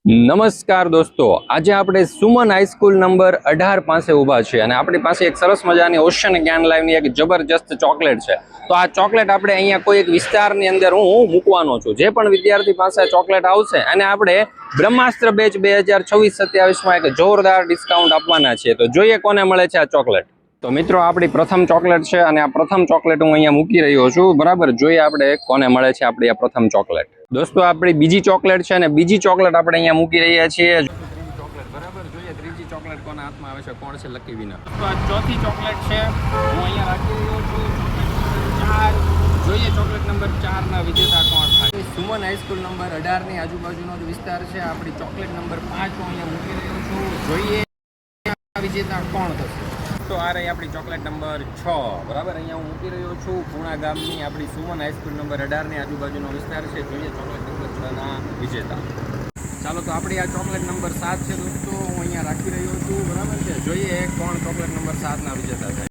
નમસ્કાર દોસ્તો, આજે આપણે સુમન હાઈસ્કૂલ નંબર 18 પાસે ઊભા છીએ અને આપણી પાસે એક સરસ મજાની ઓશન જ્ઞાન લાઈવની એક જબરજસ્ત ચોકલેટ છે. તો આ ચોકલેટ આપણે અહીંયા કોઈ એક વિસ્તારની અંદર હું મૂકવાનો છું. જે પણ વિદ્યાર્થી પાસે ચોકલેટ આવશે અને આપણે બ્રહ્માસ્ત્ર બેચ 2026-27માં એક જોરદાર ડિસ્કાઉન્ટ આપવાના છીએ. તો જોઈએ કોને મળે છે આ ચોકલેટ. તો મિત્રો, આપણી પ્રથમ ચોકલેટ છે અને આ પ્રથમ ચોકલેટ હું અહીંયા મૂકી રહ્યો છું. બરાબર, જોઈએ આપણે કોને મળે છે આપણી આ પ્રથમ ચોકલેટ. દોસ્તો, આપણી બીજી ચોકલેટ છે અને બીજી ચોકલેટ આપણે અહીંયા મૂકી રહ્યા છીએ. ત્રીજી ચોકલેટ, બરાબર, જોઈએ ત્રીજી ચોકલેટ કોના હાથમાં આવે છે, કોણ છે લકી વિનર. તો આ ચોથી ચોકલેટ છે, હું અહીંયા રાખી રહ્યો છું. ચોકલેટ નંબર 4, જોઈએ ચોકલેટ નંબર 4 ના વિજેતા કોણ થાય. સુમન હાઈસ્કૂલ નંબર 18 ની આજુબાજુનો જ વિસ્તાર છે. આપણી ચોકલેટ નંબર 5 હું અહીંયા મૂકી રહ્યો છું. જોઈએ વિજેતા કોણ થશે. તો આ રહી આપણી ચોકલેટ નંબર 6, બરાબર, અહીંયા હું મૂકી રહ્યો છું. પૂણા ગામની આપણી સુમન હાઈસ્કૂલ નંબર 18 ની આજુબાજુનો વિસ્તાર છે. જોઈએ ચોકલેટ નંબર 6 ના વિજેતા. ચાલો, તો આપણી આ ચોકલેટ નંબર 7 છે દોસ્તો, હું અહીંયા રાખી રહ્યો છું. બરાબર છે, જોઈએ કોણ ચોકલેટ નંબર 7 ના વિજેતા થાય.